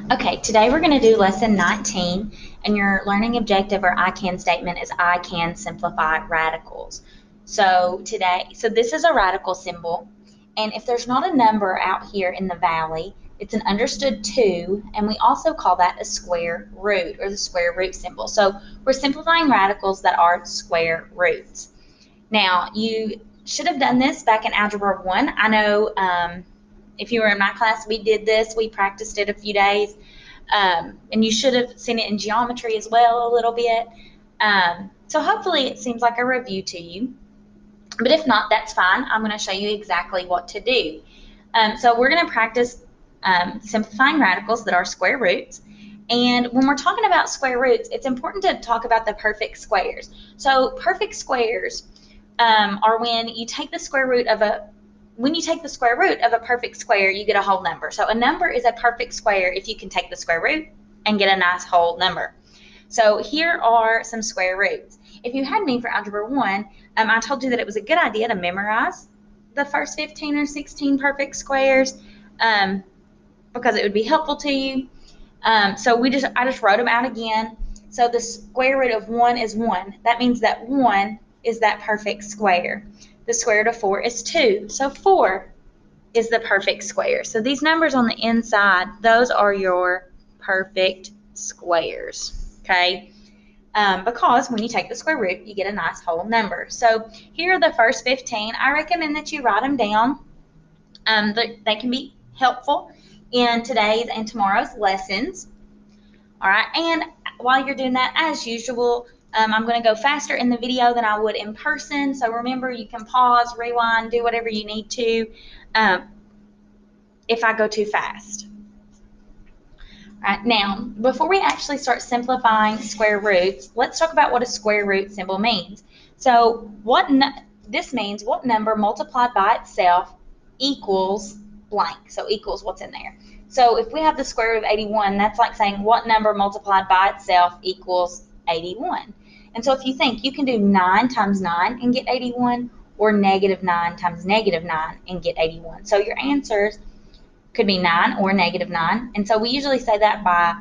Okay, today we're going to do lesson 19, and your learning objective or I can statement is I can simplify radicals. So this is a radical symbol, and if there's not a number out here in the valley, it's an understood 2, and we also call that a square root or the square root symbol. So we're simplifying radicals that are square roots. Now, you should have done this back in Algebra 1. I know if you were in my class, we did this. We practiced it a few days. And you should have seen it in geometry as well a little bit. So hopefully it seems like a review to you. But if not, that's fine. I'm going to show you exactly what to do. So we're going to practice simplifying radicals that are square roots. And when we're talking about square roots, it's important to talk about the perfect squares. So perfect squares are when you take the square root of a perfect square, you get a whole number. So a number is a perfect square if you can take the square root and get a nice whole number. So here are some square roots. If you had me for Algebra 1, I told you that it was a good idea to memorize the first 15 or 16 perfect squares because it would be helpful to you. So I just wrote them out again. So the square root of 1 is 1. That means that 1 is that perfect square. The square root of 4 is 2. So 4 is the perfect square. So these numbers on the inside, those are your perfect squares, okay? Because when you take the square root, you get a nice whole number. So here are the first 15. I recommend that you write them down. They can be helpful in today's and tomorrow's lessons. All right, and while you're doing that, as usual, I'm going to go faster in the video than I would in person. So remember, you can pause, rewind, do whatever you need to if I go too fast. All right, now, before we actually start simplifying square roots, let's talk about what a square root symbol means. So this means what number multiplied by itself equals blank. So equals what's in there. So if we have the square root of 81, that's like saying what number multiplied by itself equals 81. And so if you think, you can do 9 times 9 and get 81, or negative 9 times negative 9 and get 81. So your answers could be 9 or negative 9. And so we usually say that by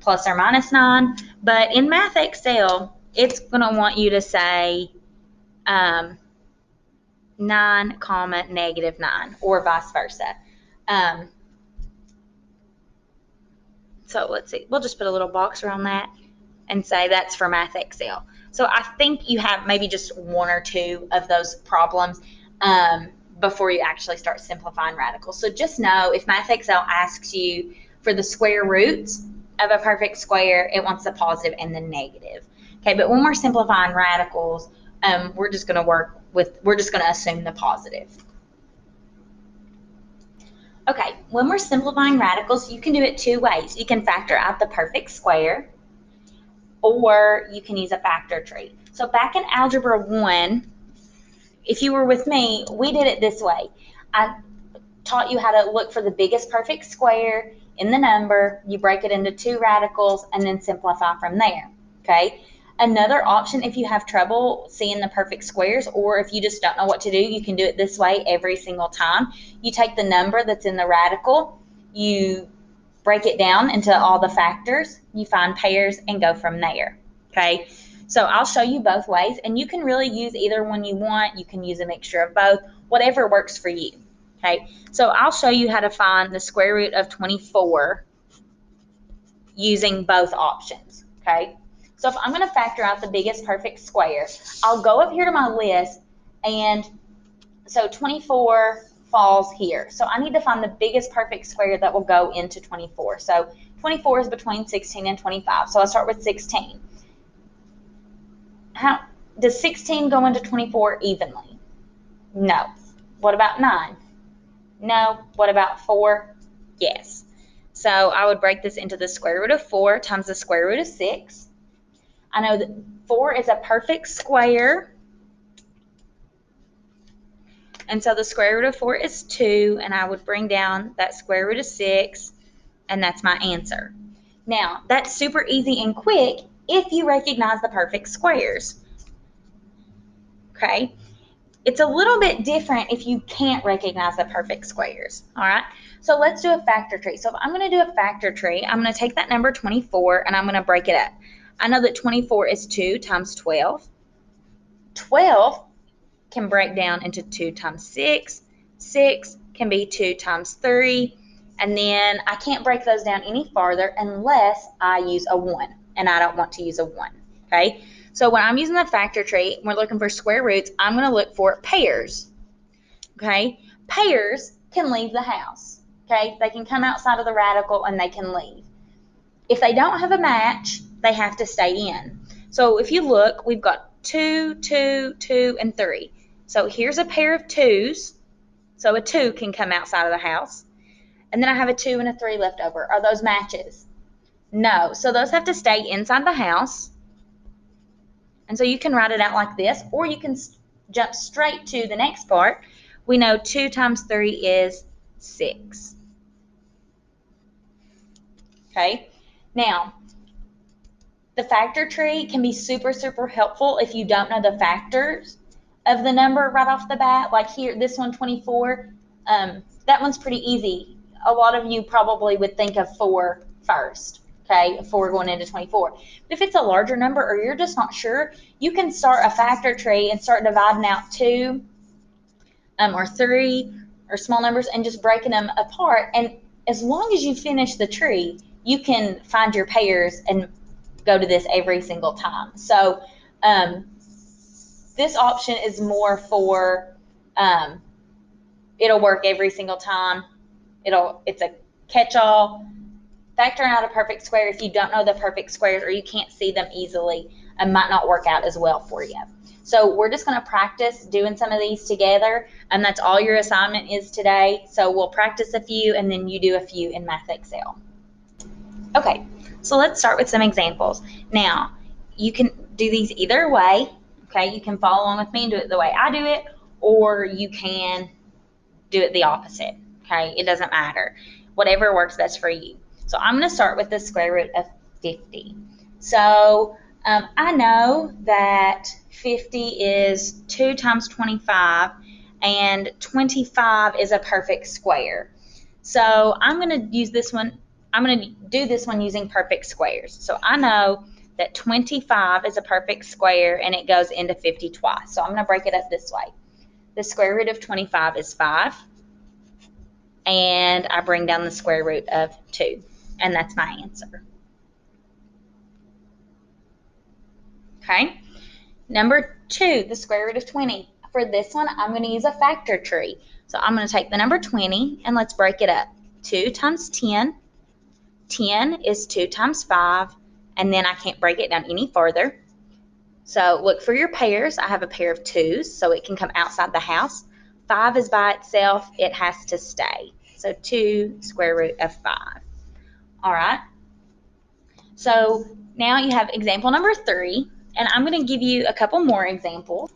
plus or minus 9. But in Math Excel, it's going to want you to say 9, comma, negative 9, or vice versa. So let's see. We'll just put a little box around that and say that's for Math Excel. So I think you have maybe just 1 or 2 of those problems before you actually start simplifying radicals. So just know if Math Excel asks you for the square roots of a perfect square, it wants the positive and the negative. Okay, but when we're simplifying radicals, we're just going to assume the positive. Okay, when we're simplifying radicals, you can do it 2 ways. You can factor out the perfect square, or you can use a factor tree. So back in Algebra 1, if you were with me, we did it this way. I taught you how to look for the biggest perfect square in the number. You break it into 2 radicals and then simplify from there, okay? Another option, if you have trouble seeing the perfect squares, or if you just don't know what to do, you can do it this way every single time. You take the number that's in the radical, you break it down into all the factors, you find pairs, and go from there, okay? So I'll show you both ways, and you can really use either one you want. You can use a mixture of both, whatever works for you, okay? So I'll show you how to find the square root of 24 using both options, okay? So if I'm going to factor out the biggest perfect square, I'll go up here to my list, and so 24 falls here. So I need to find the biggest perfect square that will go into 24. So 24 is between 16 and 25. So I'll start with 16. Does 16 go into 24 evenly? No. What about 9? No. What about 4? Yes. So I would break this into the square root of 4 times the square root of 6. I know that 4 is a perfect square. And so the square root of 4 is 2, and I would bring down that square root of 6, and that's my answer. Now, that's super easy and quick if you recognize the perfect squares. Okay? It's a little bit different if you can't recognize the perfect squares, all right? So let's do a factor tree. So if I'm going to do a factor tree, I'm going to take that number 24 and I'm going to break it up. I know that 24 is 2 times 12. 12 can break down into 2 times 6. 6 can be 2 times 3. And then I can't break those down any farther unless I use a 1. And I don't want to use a 1, okay? So when I'm using the factor tree, we're looking for square roots, I'm going to look for pairs, okay? Pairs can leave the house, okay? They can come outside of the radical and they can leave. If they don't have a match, they have to stay in. So if you look, we've got 2, 2, 2, and 3. So here's a pair of 2s. So a 2 can come outside of the house. And then I have a 2 and a 3 left over. Are those matches? No. So those have to stay inside the house. And so you can write it out like this, or you can jump straight to the next part. We know 2 times 3 is 6. Okay? Now, the factor tree can be super, super helpful if you don't know the factors of the number right off the bat. Like here, this one, 24, that one's pretty easy. A lot of you probably would think of 4 first, okay, 4 going into 24. But if it's a larger number or you're just not sure, you can start a factor tree and start dividing out 2 or 3 or small numbers and just breaking them apart. And as long as you finish the tree, you can find your pairs and go to this every single time. So this option is more for it'll work every single time. It's a catch-all. Factoring out a perfect square, if you don't know the perfect squares or you can't see them easily, it might not work out as well for you. So we're just going to practice doing some of these together, and that's all your assignment is today. So we'll practice a few, and then you do a few in Math Excel. Okay, so let's start with some examples. Now, you can do these either way, okay? You can follow along with me and do it the way I do it, or you can do it the opposite, okay? It doesn't matter. Whatever works best for you. So I'm going to start with the square root of 50. So I know that 50 is 2 times 25, and 25 is a perfect square. So I'm going to use this one. I'm going to do this one using perfect squares. So I know that 25 is a perfect square and it goes into 50 twice. So I'm going to break it up this way. The square root of 25 is 5. And I bring down the square root of 2. And that's my answer. Okay. Number 2, the square root of 20. For this one, I'm going to use a factor tree. So I'm going to take the number 20 and let's break it up. 2 times 10. 10 is 2 times 5, and then I can't break it down any further. So look for your pairs. I have a pair of 2s, so it can come outside the house. 5 is by itself. It has to stay. So 2 square root of 5. All right. So now you have example number 3, and I'm going to give you a couple more examples.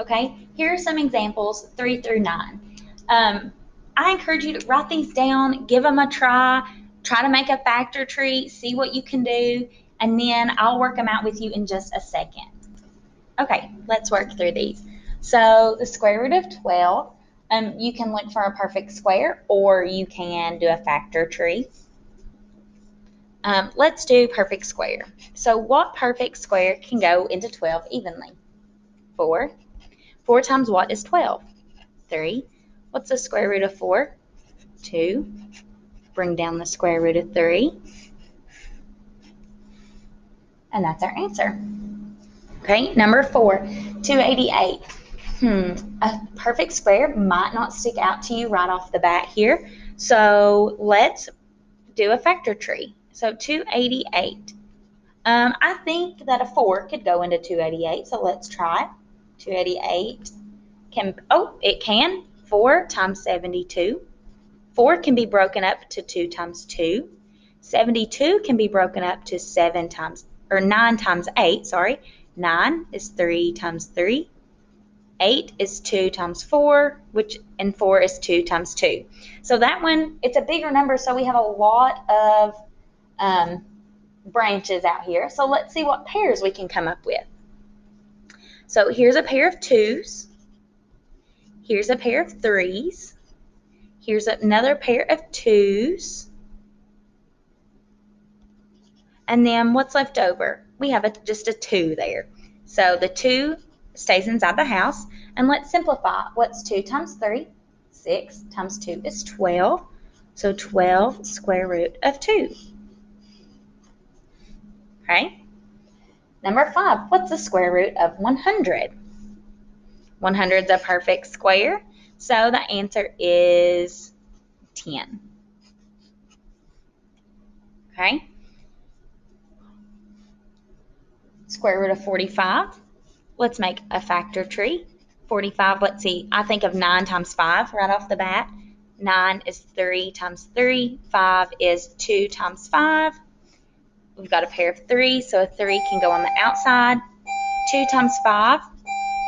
Okay, here are some examples, 3 through 9. I encourage you to write these down, give them a try to make a factor tree, see what you can do, and then I'll work them out with you in just a second. Okay, let's work through these. So the square root of 12, you can look for a perfect square or you can do a factor tree. Let's do perfect square. So what perfect square can go into 12 evenly? 4. 4 times what is 12? 3. What's the square root of 4? 2. Bring down the square root of 3. And that's our answer. Okay, number 4, 288. A perfect square might not stick out to you right off the bat here. So let's do a factor tree. So 288. I think that a 4 could go into 288, so let's try. 288 it can. 4 times 72. 4 can be broken up to 2 times 2. 72 can be broken up to 9 times 8, 9 is 3 times 3. 8 is 2 times 4, and 4 is 2 times 2. So that one, it's a bigger number, so we have a lot of branches out here. So let's see what pairs we can come up with. So here's a pair of 2s. Here's a pair of 3s. Here's another pair of 2s. And then what's left over? We have just a 2 there. So the 2 stays inside the house. And let's simplify. What's 2 times 3? 6 times 2 is 12. So 12 square root of 2. Okay? Number 5, what's the square root of 100? 100 is a perfect square. So the answer is 10. Okay? Square root of 45. Let's make a factor tree. 45, let's see, I think of 9 times 5 right off the bat. 9 is 3 times 3. 5 is 2 times 5. We've got a pair of 3, so a 3 can go on the outside. 2 times 5,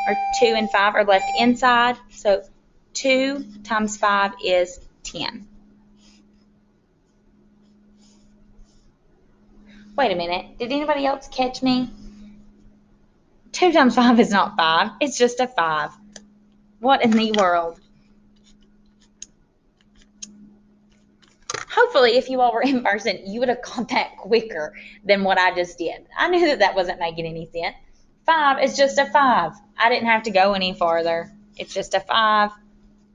or 2 and 5 are left inside. So 2 times 5 is 10. Wait a minute, did anybody else catch me? 2 times 5 is not 5, it's just a 5. What in the world? Hopefully, if you all were in person, you would have caught that quicker than what I just did. I knew that wasn't making any sense. 5 is just a 5. I didn't have to go any farther. It's just a 5.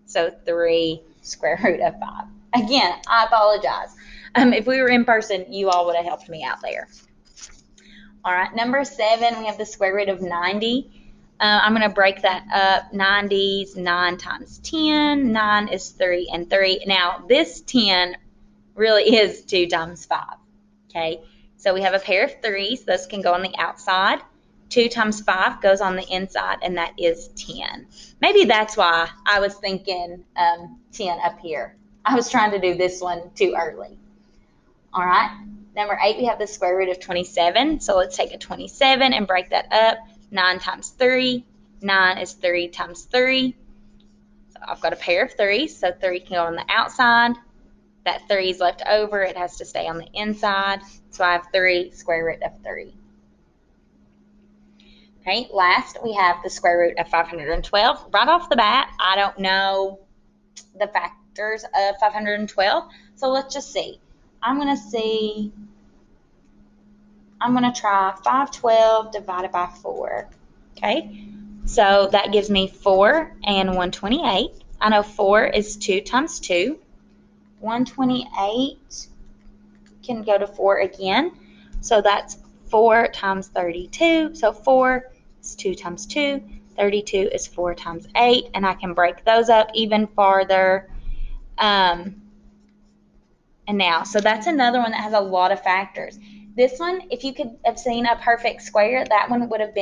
So 3 square root of 5. Again, I apologize. If we were in person, you all would have helped me out there. All right, number 7, we have the square root of 90. I'm going to break that up. 90's 9 times 10. 9 is 3 and 3. Now, this 10 really is 2 times 5. Okay, so we have a pair of 3s. Those can go on the outside. 2 times 5 goes on the inside, and that is 10. Maybe that's why I was thinking 10 up here. I was trying to do this one too early. All right, number 8, we have the square root of 27. So let's take a 27 and break that up. 9 times 3. 9 is 3 times 3. So I've got a pair of 3s, so 3 can go on the outside. That 3 is left over. It has to stay on the inside. So I have 3 square root of 3. Okay, last we have the square root of 512. Right off the bat, I don't know the factors of 512. So let's just see. I'm going to try 512 divided by 4. Okay, so that gives me 4 and 128. I know 4 is 2 times 2. 128 can go to 4 again. So that's 4 times 32. So 4 is 2 times 2. 32 is 4 times 8. And I can break those up even farther. And now, so that's another one that has a lot of factors. This one, if you could have seen a perfect square, this one would have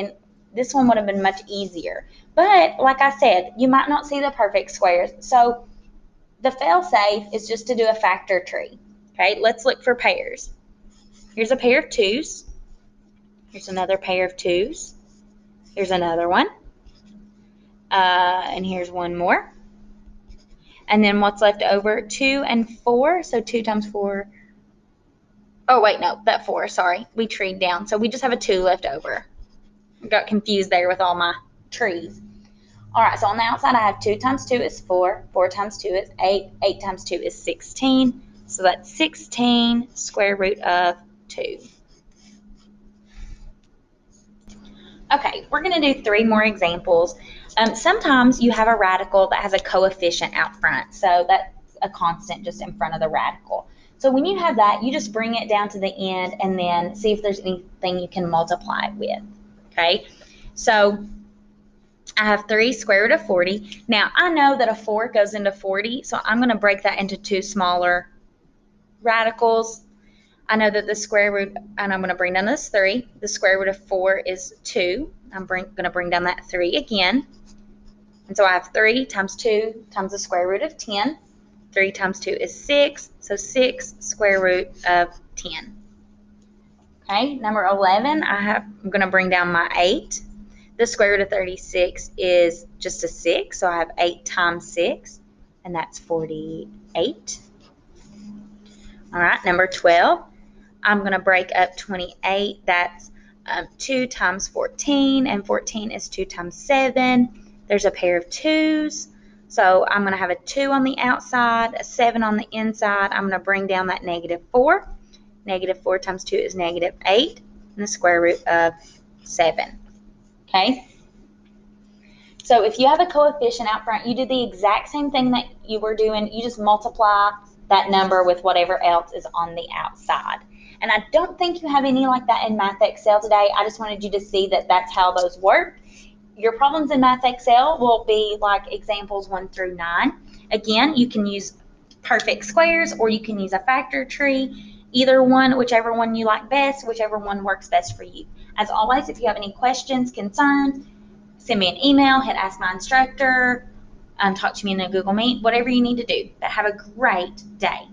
been much easier. But like I said, you might not see the perfect squares. So the fail-safe is just to do a factor tree. Okay, let's look for pairs. Here's a pair of 2s. Here's another pair of 2s. Here's another one. And here's one more. And then what's left over? 2 and 4. So 2 times 4. Oh, wait, no, that 4, sorry. We treed down. So we just have a 2 left over. I got confused there with all my trees. All right, so on the outside, I have 2 times 2 is 4. 4 times 2 is 8. 8 times 2 is 16. So that's 16 square root of 2. Okay, we're going to do 3 more examples. Sometimes you have a radical that has a coefficient out front. So that's a constant just in front of the radical. So when you have that, you just bring it down to the end and then see if there's anything you can multiply it with. Okay, so I have 3 square root of 40. Now, I know that a 4 goes into 40, so I'm going to break that into 2 smaller radicals. I know that the square root, and I'm going to bring down this 3. The square root of 4 is 2. I'm going to bring down that 3 again. And so I have 3 times 2 times the square root of 10. 3 times 2 is 6. So 6 square root of 10. Okay, number 11, I'm going to bring down my 8. The square root of 36 is just a 6. So I have 8 times 6, and that's 48. All right, number 12. I'm going to break up 28. That's 2 times 14, and 14 is 2 times 7. There's a pair of 2s. So I'm going to have a 2 on the outside, a 7 on the inside. I'm going to bring down that -4. -4 times 2 is -8, and the square root of 7. Okay? So if you have a coefficient out front, you do the exact same thing that you were doing. You just multiply that number with whatever else is on the outside. And I don't think you have any like that in Math Excel today. I just wanted you to see that that's how those work. Your problems in Math Excel will be like examples 1 through 9. Again, you can use perfect squares or you can use a factor tree. Either one, whichever one you like best, whichever one works best for you. As always, if you have any questions, concerns, send me an email, hit Ask My Instructor, talk to me in a Google Meet, whatever you need to do. But have a great day.